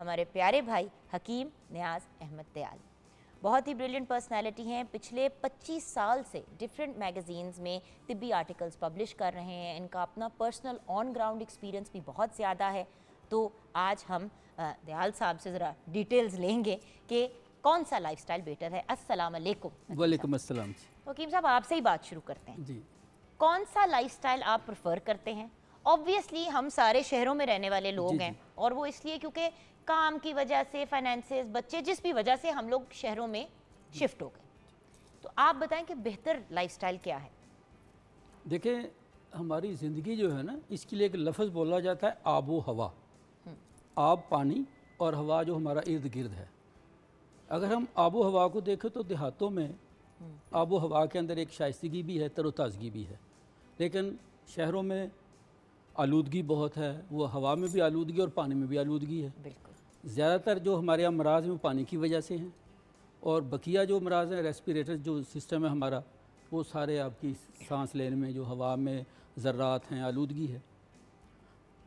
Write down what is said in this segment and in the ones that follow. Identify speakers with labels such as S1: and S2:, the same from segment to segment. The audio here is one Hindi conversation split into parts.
S1: हमारे प्यारे भाई हकीम नियाज अहमद दयाल। बहुत ही ब्रिलियंट पर्सनैलिटी हैं। पिछले 25 साल से डिफरेंट मैगज़ीन्स में तिब्बी आर्टिकल्स पब्लिश कर रहे हैं। इनका अपना पर्सनल ऑन ग्राउंड एक्सपीरियंस भी बहुत ज़्यादा है। तो आज हम दयाल साहब से ज़रा डिटेल्स लेंगे कि कौन सा लाइफस्टाइल बेटर है। अस्सलाम वालेकुम।
S2: वालेकुम अस्सलाम।
S1: हकीम साहब, आपसे ही बात शुरू करते हैं
S2: जी।
S1: कौन सा लाइफस्टाइल आप प्रेफर करते हैं? ऑब्वियसली हम सारे शहरों में रहने वाले लोग हैं, और वो इसलिए क्योंकि काम की वजह से, फाइनेंसेस, बच्चे, जिस भी वजह से हम लोग शहरों में शिफ्ट हो गए। तो आप बताएं कि बेहतर लाइफस्टाइल क्या है?
S2: देखें, हमारी ज़िंदगी जो है ना, इसके लिए एक लफ्ज़ बोला जाता है आबो हवा। आब पानी और हवा जो हमारा इर्द गिर्द है। अगर हम आबो हवा को देखें तो देहातों में आबो हवा के अंदर एक शाइस्तगी भी है, तरोताज़गी भी है। लेकिन शहरों में आलूदगी बहुत है, वो हवा में भी आलूदगी और पानी में भी आलूदगी है।
S1: बिल्कुल।
S2: ज़्यादातर जो हमारे यहाँ अमराज हैं वो पानी की वजह से हैं, और बकिया जो अमराज हैं, रेस्पिरेटर जो सिस्टम है हमारा, वो सारे आपकी सांस लेने में जो हवा में ज़र्रात हैं, आलूदगी है।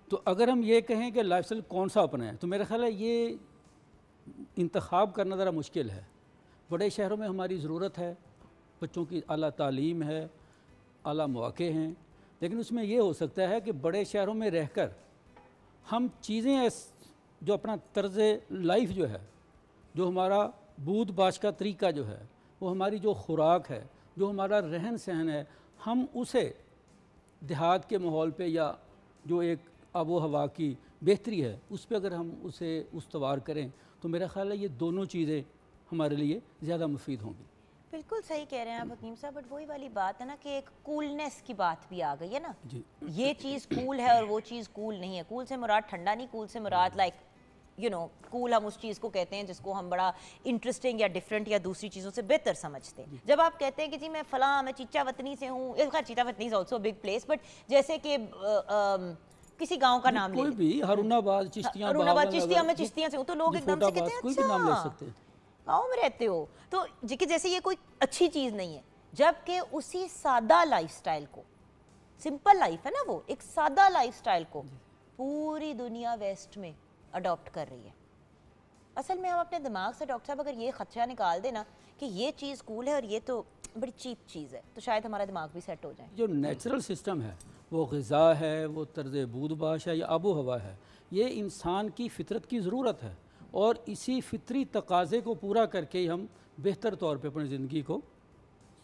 S2: तो अगर हम ये कहें कि लाइफस्टाइल कौन सा अपनाएं, तो मेरा ख़्याल है ये इंतखाब करना ज़रा मुश्किल है। बड़े शहरों में हमारी ज़रूरत है, बच्चों की आला तालीम है, आला मौक़े हैं, लेकिन उसमें ये हो सकता है कि बड़े शहरों में रहकर हम चीज़ें जो अपना तर्ज़ लाइफ जो है, जो हमारा बूद बाश का तरीका जो है, वो हमारी जो खुराक है, जो हमारा रहन सहन है, हम उसे देहात के माहौल पे या जो एक आबो हवा की बेहतरी है उस पर अगर हम उसे उस्तवार करें तो मेरा ख़्याल है ये दोनों चीज़ें हमारे लिए ज़्यादा मुफीद होंगी।
S1: बिल्कुल सही कह रहे हैं आप हकीम साहब, बट वही वाली बात है ना कि एक कूलनेस की बात भी आ गई है ना
S2: जी।
S1: ये चीज़ कूल है और वो चीज़ कूल नहीं है। कूल से मुराद ठंडा नहीं, कूल से मुराद लाइक कूल हम उस चीज़ को कहते हैं जिसको हम बड़ा इंटरेस्टिंग या डिफरेंट या दूसरी चीज़ों से बेहतर समझते हैं। जब आप कहते हैं कि जी मैं फ़लाँ, मैं चीचा वतनी से हूँ, खैर Chichawatni is also big place, but जैसे कि किसी गांव का नाम
S2: कोई भी हरुणाबाद, चिश्तियाँ,
S1: चिश्तिया में चिश्तिया से हूँ, तो लोग एकदम से कहते हैं
S2: कोई भी नाम ले सकते हैं,
S1: गाँव में रहते हो। तो जैसे ये कोई अच्छी चीज़ नहीं है, जबकि उसी सादा लाइफस्टाइल को, सिंपल लाइफ है ना वो, एक सादा लाइफस्टाइल को पूरी दुनिया वेस्ट में अडॉप्ट कर रही है। असल में हम अपने दिमाग से डॉक्टर साहब अगर ये खदशा निकाल देना कि ये चीज़ कूल है और ये तो बड़ी चीप चीज़ है, तो शायद हमारा दिमाग भी सेट हो जाए।
S2: जो नेचुरल सिस्टम है, वो ग़िज़ा है, वो तर्ज़ बूदबाश है या आबो हवा है, ये इंसान की फ़ितरत की ज़रूरत है, और इसी फितरी तकाज़े को पूरा करके ही हम बेहतर तौर पे अपनी ज़िंदगी को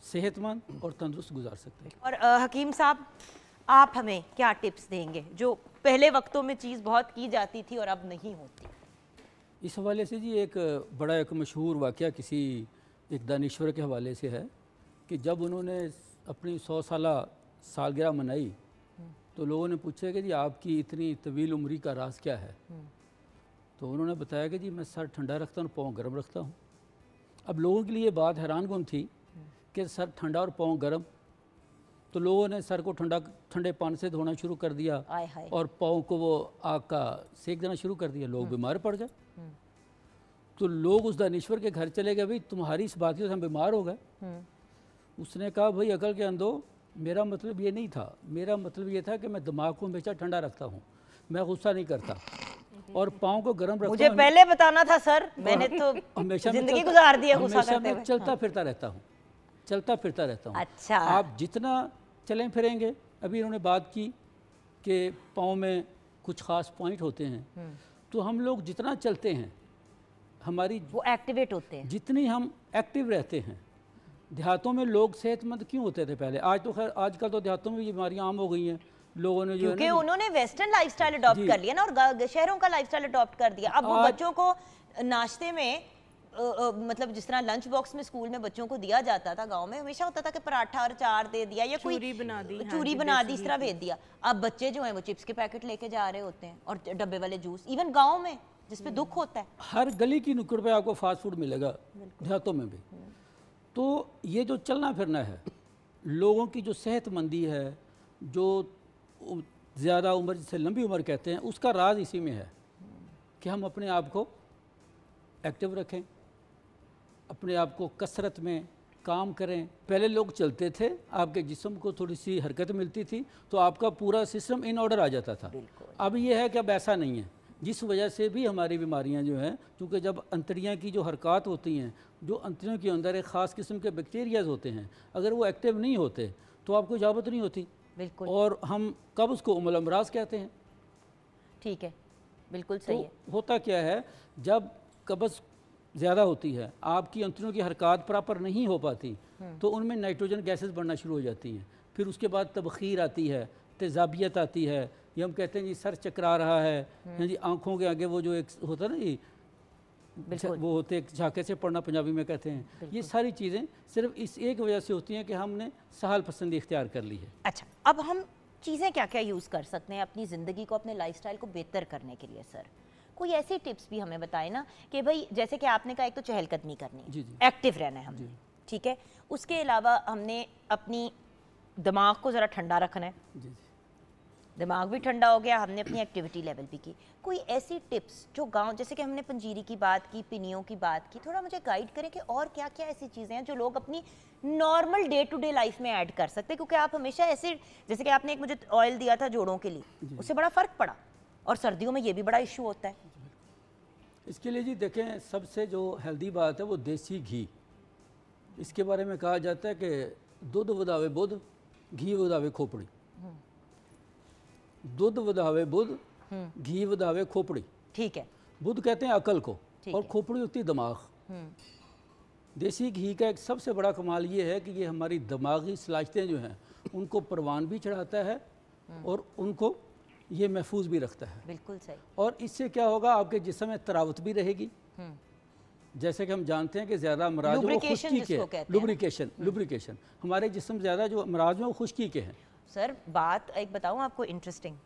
S2: सेहतमंद और तंदुरुस्त गुजार सकते हैं।
S1: और हकीम साहब, आप हमें क्या टिप्स देंगे जो पहले वक्तों में चीज़ बहुत की जाती थी और अब नहीं होती?
S2: इस हवाले से जी एक बड़ा एक मशहूर वाक़या किसी एक दानिश्वर के हवाले से है कि जब उन्होंने अपनी 100 साला सालगिरह मनाई तो लोगों ने पूछा कि जी आपकी इतनी तवील उम्री का राज क्या है? तो उन्होंने बताया कि जी मैं सर ठंडा रखता हूँ, पाँव गर्म रखता हूँ। अब लोगों के लिए बात हैरानकुन थी कि सर ठंडा और पाँव गर्म, तो लोगों ने सर को ठंडे पानी से धोना शुरू कर दिया और पाँव को वो आग का सेक देना शुरू कर दिया। लोग बीमार पड़ गए। तो लोग उस दानिश्वर के घर चले गए, भाई तुम्हारी इस बात से हम बीमार हो गए। उसने कहा भाई अकल के अंधो, मेरा मतलब ये नहीं था, मेरा मतलब ये था कि मैं दिमाग को हमेशा ठंडा रखता हूँ, मैं गुस्सा नहीं करता और पाँव को गर्म रखता हूँ।
S1: मुझे पहले बताना था सर, मैंने तो
S2: हमेशा
S1: जिंदगी गुजार दी है गुस्सा करते हुए।
S2: मैं चलता फिरता रहता हूँ, चलता फिरता रहता हूँ।
S1: अच्छा।
S2: आप जितना चलें फिरेंगे, अभी इन्होंने बात की कि पाँव में कुछ ख़ास पॉइंट होते हैं, तो हम लोग जितना चलते हैं हमारी
S1: वो एक्टिवेट होते हैं,
S2: जितनी हम एक्टिव रहते हैं। देहातों में लोग सेहतमंद क्यों होते थे पहले? आज तो खैर आजकल तो देहातों में ये बीमारियां आम हो गई हैं। लोगों ने जो
S1: क्योंकि उन्होंने वेस्टर्न लाइफस्टाइल अडॉप्ट कर लिया ना, और शहरों का लाइफस्टाइल अडॉप्ट कर दिया। अब वो बच्चों को नाश्ते में मतलब जिस तरह लंच बॉक्स में स्कूल में बच्चों को दिया जाता था, गांव में हमेशा होता था कि पराठा और अचार दे दिया या कोई चूरी बना दी, इस तरह भेज दिया। अब बच्चे जो हैं वो चिप्स के पैकेट लेके जा रहे होते हैं और डब्बे वाले जूस, इवन गाँव में जिसपे दुख होता है।
S2: हर गली की नुक्कड़ पे आपको फास्ट फूड मिलेगा, देहातों में भी। तो ये जो चलना फिरना है, लोगों की जो सेहतमंदी है, जो ज़्यादा उम्र जिसे लंबी उम्र कहते हैं, उसका राज इसी में है कि हम अपने आप को एक्टिव रखें, अपने आप को कसरत में काम करें। पहले लोग चलते थे, आपके जिस्म को थोड़ी सी हरकत मिलती थी तो आपका पूरा सिस्टम इन ऑर्डर आ जाता था। अब ये है कि अब ऐसा नहीं है। जिस वजह से भी हमारी बीमारियां जो हैं, क्योंकि जब अंतड़ियां की जो हरकत होती हैं, जो अंतड़ियों के अंदर एक ख़ास किस्म के बैक्टीरियाज होते हैं, अगर वो एक्टिव नहीं होते तो आपको इजाबत नहीं होती।
S1: बिल्कुल।
S2: और हम कब्ज़ को उम्मुल अमराज कहते हैं।
S1: ठीक है, बिल्कुल सही है।
S2: तो होता क्या है, जब कब्ज़ ज़्यादा होती है, आपकी अंतड़ियों की हरकत प्रॉपर नहीं हो पाती, तो उनमें नाइट्रोजन गैसेस बढ़ना शुरू हो जाती हैं। फिर उसके बाद तबखीर आती है, तेज़ाबियत आती है, ये हम कहते हैं जी सर चकरा रहा है, या जी आंखों के आगे वो जो एक होता है ना जी, वो होते एक झाके से पढ़ना पंजाबी में कहते हैं। ये सारी चीज़ें सिर्फ इस एक वजह से होती हैं कि हमने सहल पसंदी इख्तियार कर ली है।
S1: अच्छा, अब हम चीज़ें क्या क्या यूज़ कर सकते हैं अपनी ज़िंदगी को, अपने लाइफस्टाइल को बेहतर करने के लिए? सर कोई ऐसी टिप्स भी हमें बताएं ना कि भाई जैसे कि आपने कहा एक तो चहलकदमी करनी है, एक्टिव रहना है हमने, ठीक है, उसके अलावा हमने अपनी दिमाग को ज़रा ठंडा रखना है।
S2: जी,
S1: दिमाग भी ठंडा हो गया, हमने अपनी एक्टिविटी लेवल भी की। कोई ऐसी टिप्स जो गांव, जैसे कि हमने पंजीरी की बात की, पिनियों की बात की, थोड़ा मुझे गाइड करें कि और क्या क्या ऐसी चीज़ें हैं जो लोग अपनी normal day to day life में ऐड कर सकते हैं? क्योंकि आप हमेशा ऐसे, जैसे कि आपने एक मुझे ऑयल दिया था जोड़ों के लिए, उससे बड़ा फ़र्क पड़ा, और सर्दियों में ये भी बड़ा इशू होता है।
S2: इसके लिए जी देखें, सबसे जो हेल्दी बात है वो देसी घी। इसके बारे में कहा जाता है कि दूध वधावे बुध, घी वधावे खोपड़ी। दूध वधावे बुध, घी वधावे खोपड़ी।
S1: ठीक है।
S2: बुध कहते हैं अकल को, और खोपड़ी होती है दिमाग। देसी घी का एक सबसे बड़ा कमाल ये है कि ये हमारी दिमागी सलाहियतें जो हैं उनको परवान भी चढ़ाता है, और उनको ये महफूज भी रखता है।
S1: बिल्कुल सही। और
S2: इससे क्या होगा, आपके जिस्म में तरावत भी रहेगी। जैसे कि हम जानते हैं कि ज़्यादा अमराज वो खुश्की के, लुब्रिकेशन, हमारे जिस्म ज़्यादा जो अमराज में वो खुश्की के हैं।
S1: सर बात एक बताऊं आपको इंटरेस्टिंग,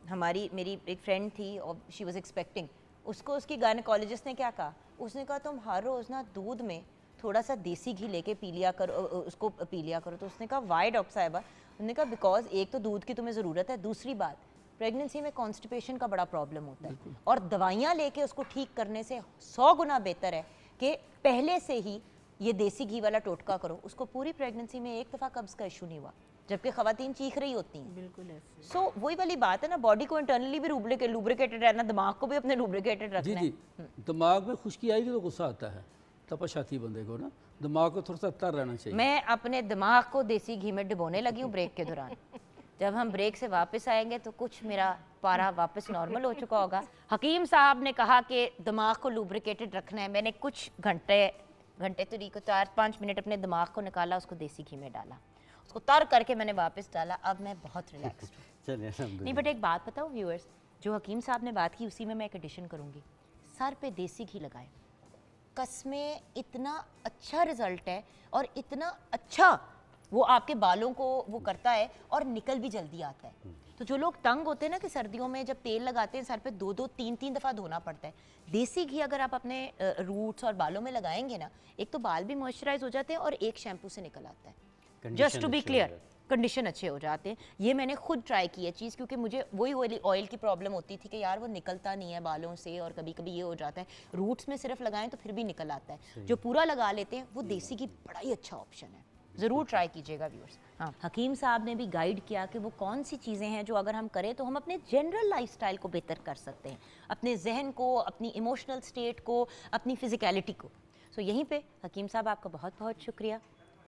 S1: मेरी एक फ्रेंड थी और शी वाज एक्सपेक्टिंग, उसको उसकी गायनेकोलॉजिस्ट ने क्या कहा, उसने कहा तुम हर रोज़ ना दूध में थोड़ा सा देसी घी लेके पी लिया करो, उसको पी लिया करो। तो उसने कहा वाई डॉक्टर साहिबा? उन्होंने कहा बिकॉज एक तो दूध की तुम्हें ज़रूरत है, दूसरी बात प्रेगनेंसी में कॉन्स्टिपेशन का बड़ा प्रॉब्लम होता है, और दवाइयाँ लेके उसको ठीक करने से 100 गुना बेहतर है कि पहले से ही ये देसी घी वाला टोटका करो। उसको पूरी प्रेगनेंसी में एक दफ़ा कब्ज़ का इशू नहीं हुआ, जबकि ख़वातीन चीख रही होती हैं।
S3: बिल्कुल ऐसे।
S1: सो वही वाली बात है ना, बॉडी को इंटरनली भी लुब्रिकेटेड रहना, दिमाग को भी अपने लुब्रिकेटेड रखना है।
S2: दिमाग में खुश्की आएगी तो गुस्सा आता है, तपश आती बंदे को ना, दिमाग को थोड़ा सा तर रहना चाहिए।
S1: मैं अपने दिमाग को देसी घी में डुबोने लगी हूँ ब्रेक के दौरान। जब हम ब्रेक से वापस आएंगे तो कुछ मेरा पारा वापस नॉर्मल हो चुका होगा। हकीम साहब ने कहा कि दिमाग को लुब्रिकेटेड रखना है। मैंने कुछ घंटे तो नहीं को 4-5 मिनट अपने दिमाग को निकाला, उसको देसी घी में डाला, उसको तर करके मैंने वापस डाला। अब मैं बहुत रिलैक्स्ड हूँ।
S3: चलिए
S1: नहीं बट एक बात बताओ व्यूअर्स, जो हकीम साहब ने बात की उसी में मैं एक एडिशन करूँगी। सर पे देसी घी लगाएं, कसमें इतना अच्छा रिजल्ट है, और इतना अच्छा वो आपके बालों को वो करता है, और निकल भी जल्दी आता है। तो जो लोग तंग होते हैं ना कि सर्दियों में जब तेल लगाते हैं सर पे 2-2, 3-3 दफ़ा धोना पड़ता है, देसी घी अगर आप अपने रूट्स और बालों में लगाएंगे ना, एक तो बाल भी मॉइस्चराइज हो जाते हैं और एक शैम्पू से निकल आता है। Just to be clear, condition अच्छे हो जाते हैं। ये मैंने खुद ट्राई की है चीज़, क्योंकि मुझे वही ऑयल की प्रॉब्लम होती थी कि यार वो निकलता नहीं है बालों से, और कभी कभी ये हो जाता है रूट्स में सिर्फ लगाएं तो फिर भी निकल आता है। जो पूरा लगा लेते हैं वो देसी घी बड़ा ही अच्छा ऑप्शन है, ज़रूर ट्राई कीजिएगा व्यूअर्स। हाँ, हकीम साहब ने भी गाइड किया कि वो कौन सी चीज़ें हैं जो अगर हम करें तो हम अपने जनरल लाइफस्टाइल को बेहतर कर सकते हैं, अपने जहन को, अपनी इमोशनल स्टेट को, अपनी फिजिकलिटी को। सो यहीं पे हकीम साहब आपका बहुत बहुत शुक्रिया।